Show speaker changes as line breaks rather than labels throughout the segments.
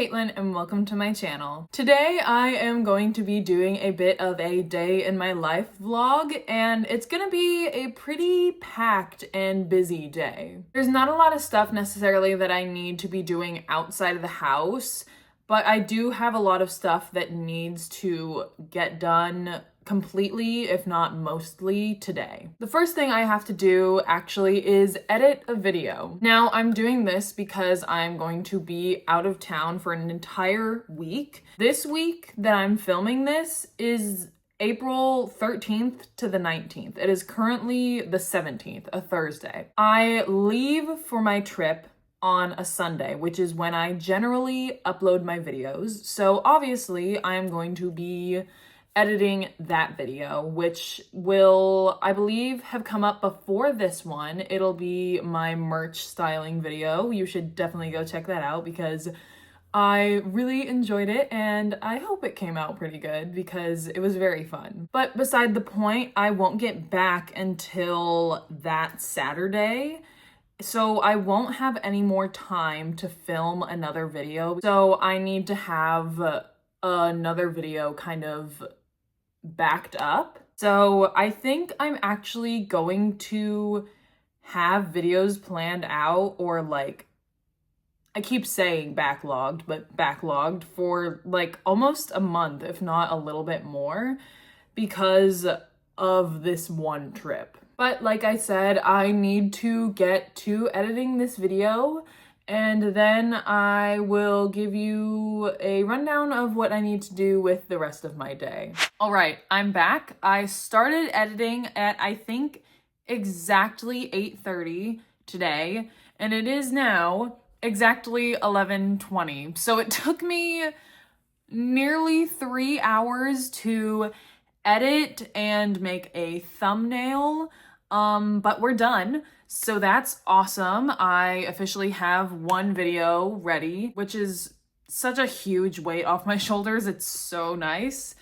Caitlin and welcome to my channel. Today I am going to be doing a bit of a day in my life vlog, and it's gonna be a pretty packed and busy day. There's not a lot of stuff necessarily that I need to be doing outside of the house, but I do have a lot of stuff that needs to get done completely, if not mostly, today. The first thing I have to do actually is edit a video. Now, I'm doing this because I'm going to be out of town for an entire week. This week that I'm filming this is April 13th to the 19th. It is currently the 17th, a Thursday. I leave for my trip on a Sunday, which is when I generally upload my videos. So obviously I am going to be editing that video, which will, I believe, have come up before this one. It'll be my merch styling video. You should definitely go check that out because I really enjoyed it and I hope it came out pretty good because it was very fun. But beside the point, I won't get back until that Saturday. So I won't have any more time to film another video. So I need to have another video kind of backed up. So I think I'm actually going to have videos planned out, or like, I keep saying backlogged, but backlogged for like almost a month, if not a little bit more, because of this one trip. But like I said, I need to get to editing this video, and then I will give you a rundown of what I need to do with the rest of my day. All right, I'm back. I started editing at, I think, exactly 8:30 today, and it is now exactly 11:20. So it took me nearly 3 hours to edit and make a thumbnail, but we're done. So that's awesome. I officially have one video ready, which is such a huge weight off my shoulders. It's so nice.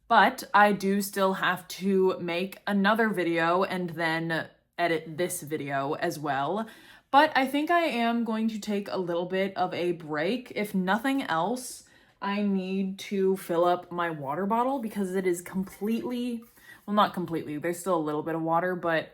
But I do still have to make another video and then edit this video as well. But I think I am going to take a little bit of a break. If nothing else, I need to fill up my water bottle because it is completely, well, not completely, there's still a little bit of water, but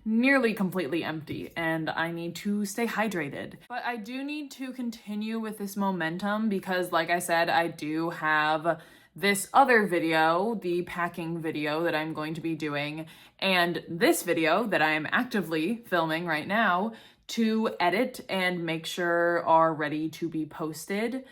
nearly completely empty, and I need to stay hydrated. But I do need to continue with this momentum because, like I said, I do have this other video, the packing video that I'm going to be doing, and this video that I am actively filming right now to edit and make sure are ready to be posted.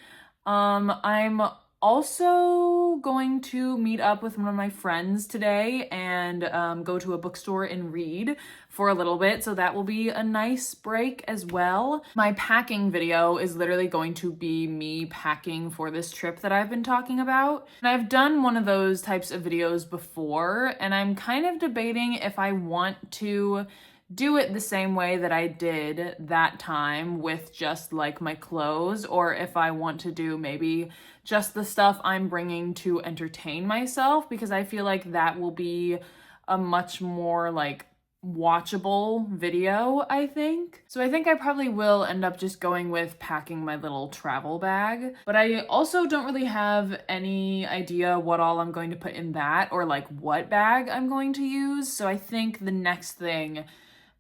I'm also going to meet up with one of my friends today and go to a bookstore and read for a little bit, so that will be a nice break as well. My packing video is literally going to be me packing for this trip that I've been talking about. And I've done one of those types of videos before, and I'm kind of debating if I want to do it the same way that I did that time with just like my clothes, or if I want to do maybe just the stuff I'm bringing to entertain myself, because I feel like that will be a much more like watchable video, I think. So I think I probably will end up just going with packing my little travel bag, but I also don't really have any idea what all I'm going to put in that, or like what bag I'm going to use. So I think the next thing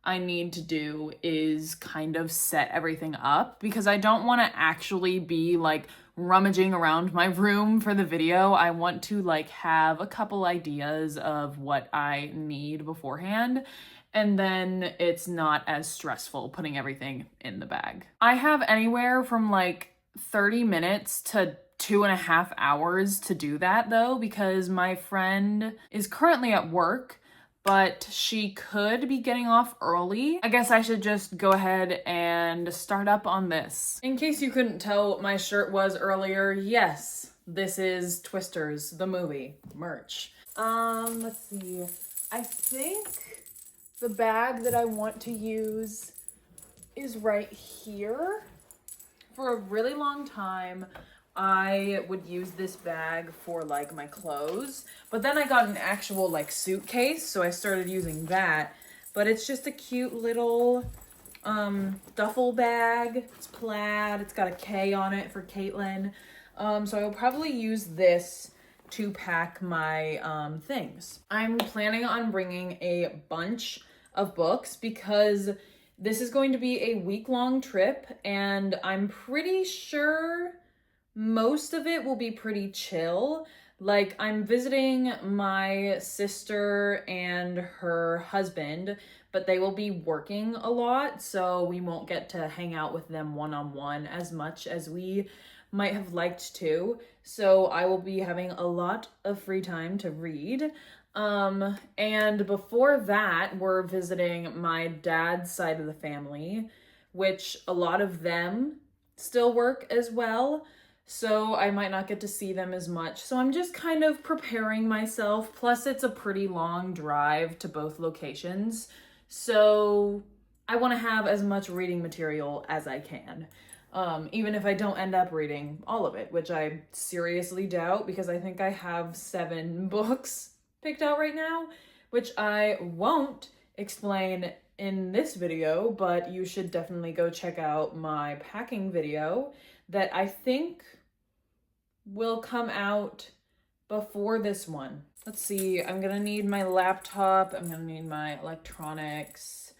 I need to do is kind of set everything up, because I don't want to actually be like rummaging around my room for the video. I want to like have a couple ideas of what I need beforehand, and then it's not as stressful putting everything in the bag. I have anywhere from like 30 minutes to 2.5 hours to do that though, because my friend is currently at work, but she could be getting off early. I guess I should just go ahead and start up on this. In case you couldn't tell what my shirt was earlier, yes, this is Twisters, the movie, merch. Let's see. I think the bag that I want to use is right here. For a really long time, I would use this bag for like my clothes, but then I got an actual like suitcase, so I started using that. But it's just a cute little duffel bag. It's plaid. It's got a K on it for Katelyn. So I will probably use this to pack my things. I'm planning on bringing a bunch of books because this is going to be a week-long trip, and I'm pretty sure most of it will be pretty chill. Like, I'm visiting my sister and her husband, but they will be working a lot, so we won't get to hang out with them one-on-one as much as we might have liked to. So I will be having a lot of free time to read. And before that, we're visiting my dad's side of the family, which a lot of them still work as well. So I might not get to see them as much. So I'm just kind of preparing myself. Plus, it's a pretty long drive to both locations. So I want to have as much reading material as I can. Even if I don't end up reading all of it, which I seriously doubt because I think I have 7 books picked out right now, which I won't explain in this video, but you should definitely go check out my packing video that I think will come out before this one. Let's see, I'm gonna need my laptop, I'm gonna need my electronics,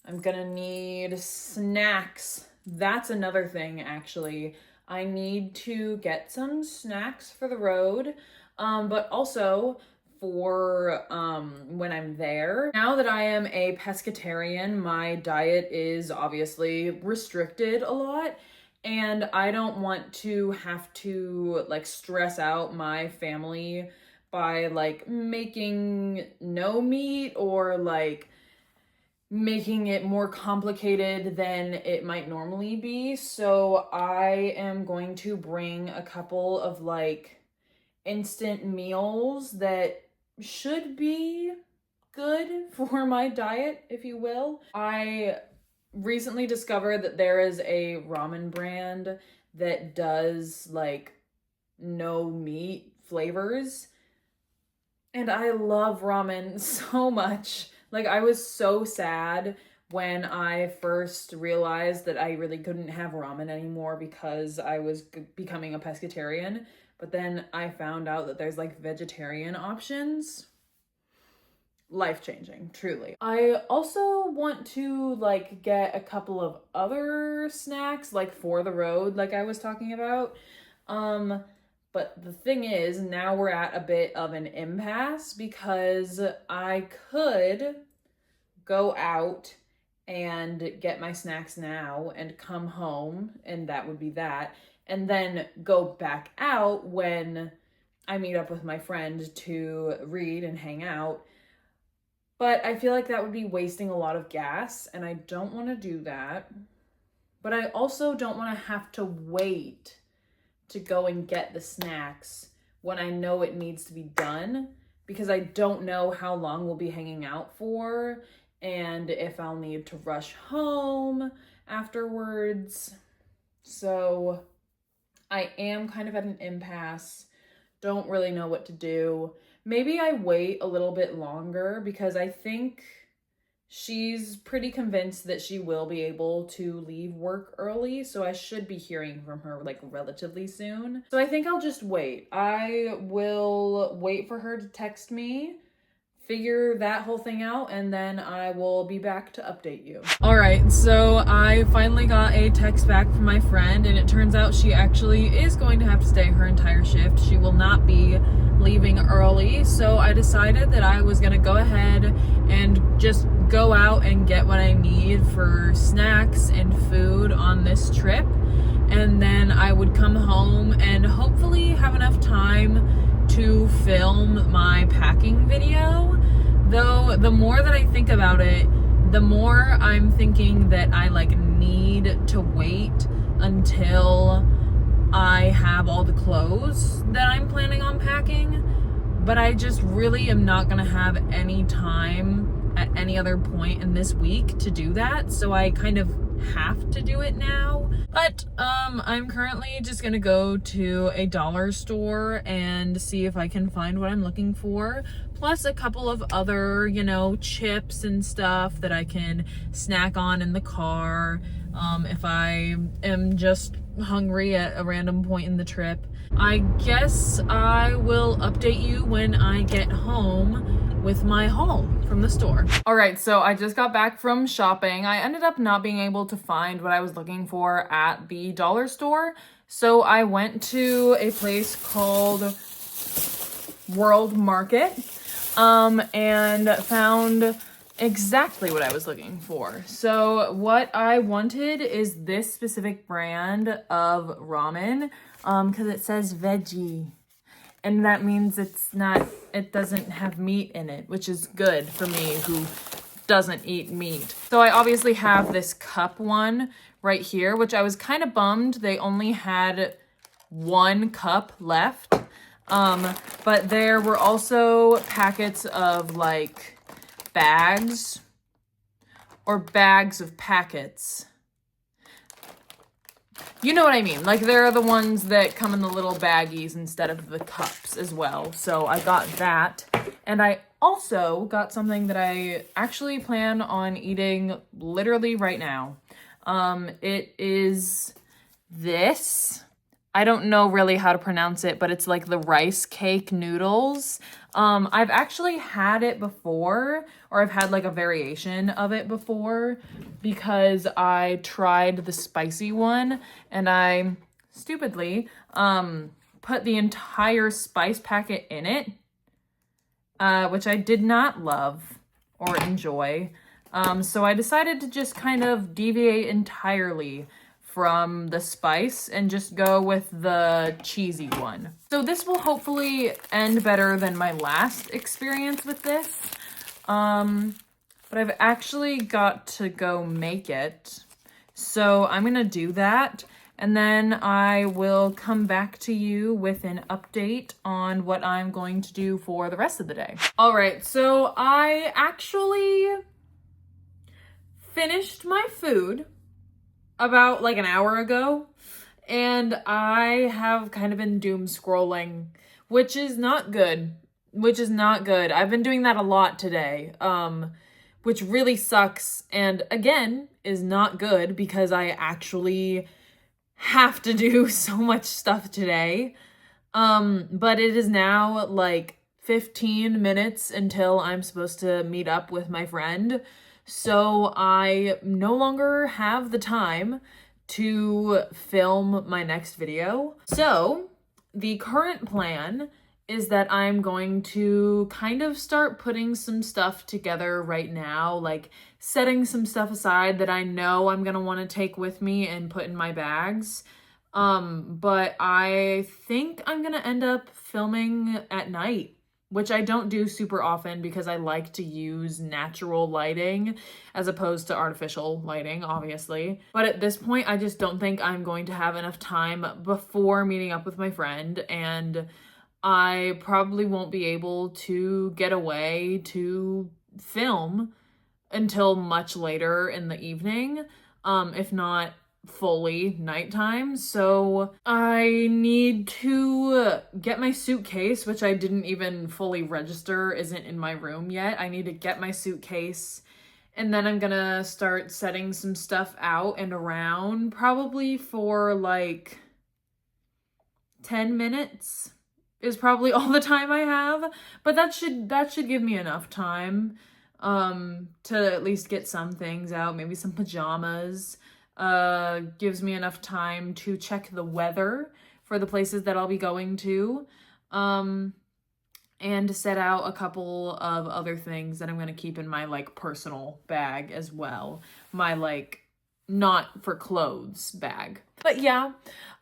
I'm gonna need snacks. That's another thing, actually. I need to get some snacks for the road, but also for when I'm there. Now that I am a pescatarian, my diet is obviously restricted a lot, and I don't want to have to like stress out my family by like making no meat or like making it more complicated than it might normally be. So I am going to bring a couple of like instant meals that should be good for my diet, if you will. I recently discovered that there is a ramen brand that does like no meat flavors, and I love ramen so much. Like, I was so sad when I first realized that I really couldn't have ramen anymore because I was becoming a pescatarian. But then I found out that there's like vegetarian options. Life-changing, truly. I also want to like get a couple of other snacks like for the road, like I was talking about. But the thing is, now we're at a bit of an impasse because I could go out and get my snacks now and come home, and that would be that, and then go back out when I meet up with my friend to read and hang out. But I feel like that would be wasting a lot of gas, and I don't want to do that. But I also don't want to have to wait to go and get the snacks when I know it needs to be done, because I don't know how long we'll be hanging out for and if I'll need to rush home afterwards. So I am kind of at an impasse. Don't really know what to do. Maybe I wait a little bit longer because I think she's pretty convinced that she will be able to leave work early, so I should be hearing from her like relatively soon. So I think I'll just wait. I will wait for her to text me, figure that whole thing out, and then I will be back to update you. All right, so I finally got a text back from my friend, and it turns out she actually is going to have to stay her entire shift. She will not be leaving early, so I decided that I was gonna go ahead and just go out and get what I need for snacks and food on this trip, and then I would come home and hopefully have enough time to film my packing video. Though the more that I think about it, the more I'm thinking that I like need to wait until I have all the clothes that I'm planning on packing, but I just really am not gonna have any time at any other point in this week to do that. So I kind of have to do it now. But I'm currently just gonna go to a dollar store and see if I can find what I'm looking for. Plus a couple of other, you know, chips and stuff that I can snack on in the car if I am just hungry at a random point in the trip. I guess I will update you when I get home with my haul from the store. All right, so I just got back from shopping. I ended up not being able to find what I was looking for at the dollar store. So I went to a place called World Market and found exactly what I was looking for. So what I wanted is this specific brand of ramen because it says veggie. And that means it doesn't have meat in it, which is good for me who doesn't eat meat. So I obviously have this cup one right here, which I was kind of bummed. They only had one cup left. But there were also packets of like bags or bags of packets. You know what I mean? Like they're the ones that come in the little baggies instead of the cups as well. So I got that. And I also got something that I actually plan on eating literally right now. It is this. I don't know really how to pronounce it, but it's like the rice cake noodles. I've actually had it before, or I've had like a variation of it before because I tried the spicy one and I stupidly put the entire spice packet in it, which I did not love or enjoy. So I decided to just kind of deviate entirely from the spice and just go with the cheesy one. So this will hopefully end better than my last experience with this. But I've actually got to go make it. So I'm gonna do that and then I will come back to you with an update on what I'm going to do for the rest of the day. All right, so I actually finished my food about like an hour ago, and I have kind of been doom scrolling, which is not good. I've been doing that a lot today, which really sucks, and again, is not good because I actually have to do so much stuff today. But it is now like 15 minutes until I'm supposed to meet up with my friend. So I no longer have the time to film my next video. So the current plan is that I'm going to kind of start putting some stuff together right now, like setting some stuff aside that I know I'm gonna want to take with me and put in my bags. But I think I'm gonna end up filming at night, which I don't do super often because I like to use natural lighting as opposed to artificial lighting, obviously. But at this point, I just don't think I'm going to have enough time before meeting up with my friend, and I probably won't be able to get away to film until much later in the evening, if not fully nighttime. So I need to get my suitcase, which I didn't even fully register isn't in my room yet. I need to get my suitcase, and then I'm gonna start setting some stuff out and around, probably for like 10 minutes is probably all the time I have, but that should give me enough time to at least get some things out, maybe some pajamas. Gives me enough time to check the weather for the places that I'll be going to, and to set out a couple of other things that I'm going to keep in my like personal bag as well. My like not for clothes bag. But yeah,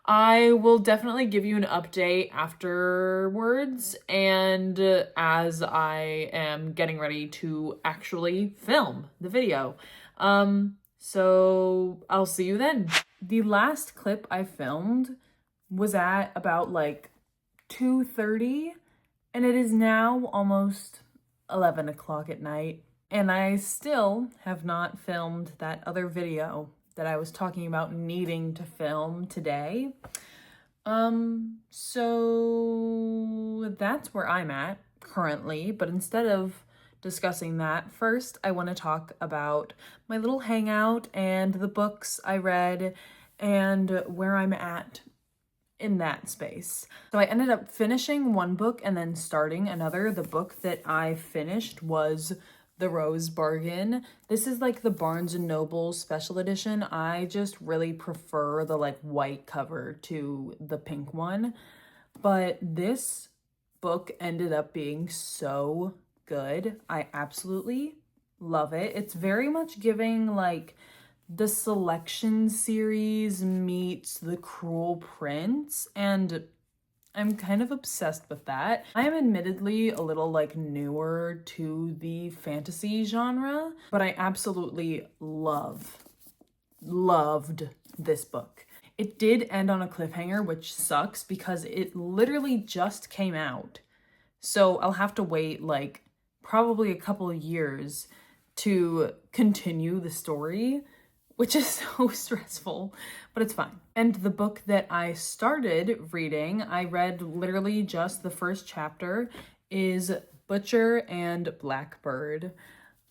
I will definitely give you an update afterwards and as I am getting ready to actually film the video. So I'll see you then. The last clip I filmed was at about like 2:30 and it is now almost 11 o'clock at night. And I still have not filmed that other video that I was talking about needing to film today. So that's where I'm at currently, but instead of discussing that, first I want to talk about my little hangout and the books I read and where I'm at in that space. So I ended up finishing one book and then starting another. The book that I finished was The Rose Bargain. This is like the Barnes & Noble special edition. I just really prefer the like white cover to the pink one. But this book ended up being so good. I absolutely love it. It's very much giving like the Selection series meets The Cruel Prince, and I'm kind of obsessed with that. I am admittedly a little like newer to the fantasy genre, but I absolutely loved this book. It did end on a cliffhanger, which sucks because it literally just came out. So I'll have to wait like probably a couple of years to continue the story, which is so stressful, but it's fine. And the book that I started reading, I read literally just the first chapter, is Butcher and Blackbird.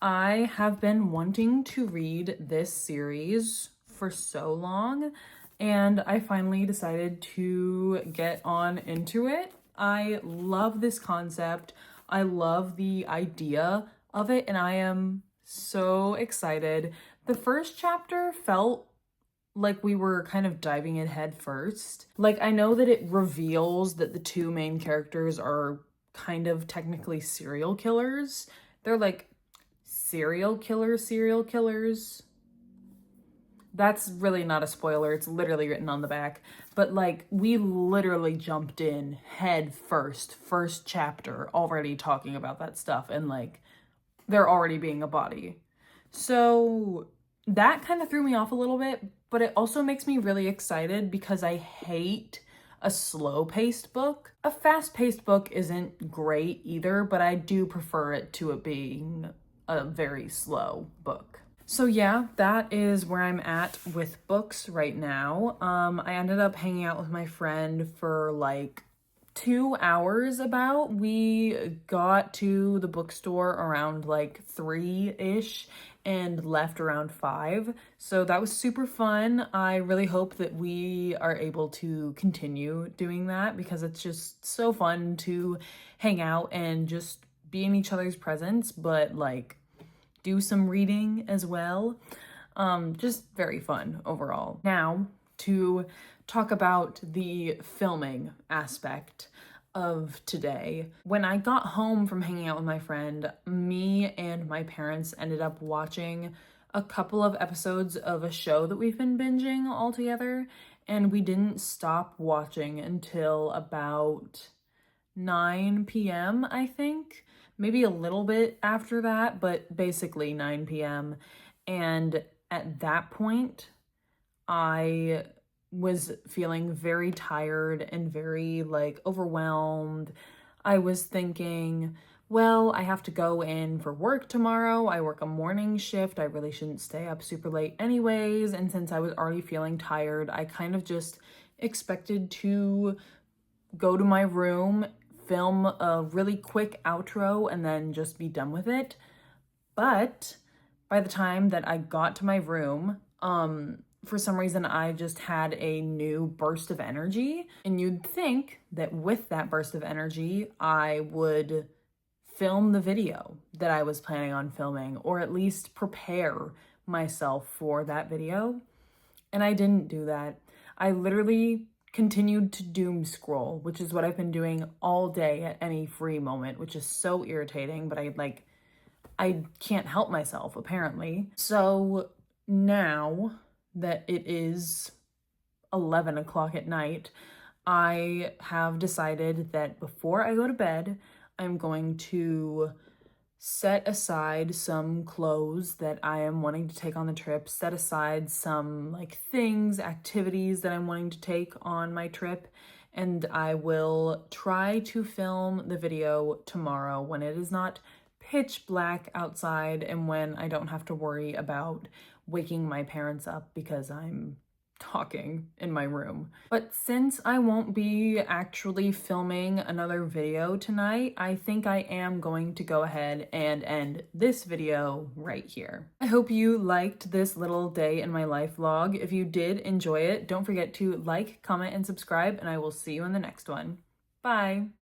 I have been wanting to read this series for so long, and I finally decided to get on into it. I love this concept. I love the idea of it, and I am so excited. The first chapter felt like we were kind of diving in head first. Like, I know that it reveals that the two main characters are kind of technically serial killers. They're like serial killers. That's really not a spoiler. It's literally written on the back. But like, we literally jumped in head first chapter, already talking about that stuff, and like, there already being a body. So that kind of threw me off a little bit, but it also makes me really excited because I hate a slow-paced book. A fast-paced book isn't great either, but I do prefer it to it being a very slow book. So yeah, that is where I'm at with books right now. I ended up hanging out with my friend for like 2 hours about. We got to the bookstore around like 3-ish and left around 5. So that was super fun. I really hope that we are able to continue doing that because it's just so fun to hang out and just be in each other's presence, but like do some reading as well. Just very fun overall. Now, to talk about the filming aspect of today. When I got home from hanging out with my friend, me and my parents ended up watching a couple of episodes of a show that we've been binging all together, and we didn't stop watching until about 9 p.m., I think. Maybe a little bit after that, but basically 9 p.m. And at that point, I was feeling very tired and very like overwhelmed. I was thinking, well, I have to go in for work tomorrow. I work a morning shift. I really shouldn't stay up super late anyways. And since I was already feeling tired, I kind of just expected to go to my room, film a really quick outro, and then just be done with it. But by the time that I got to my room, for some reason, I just had a new burst of energy. And you'd think that with that burst of energy, I would film the video that I was planning on filming, or at least prepare myself for that video. And I didn't do that. I literally continued to doom scroll, which is what I've been doing all day at any free moment, which is so irritating, but I can't help myself, apparently. So now that it is 11 o'clock at night, I have decided that before I go to bed, I'm going to set aside some clothes that I am wanting to take on the trip, set aside some like things, activities that I'm wanting to take on my trip, and I will try to film the video tomorrow when it is not pitch black outside and when I don't have to worry about waking my parents up because I'm talking in my room. But since I won't be actually filming another video tonight, I think I am going to go ahead and end this video right here. I hope you liked this little day in my life vlog. If you did enjoy it, don't forget to like, comment, and subscribe, and I will see you in the next one. Bye!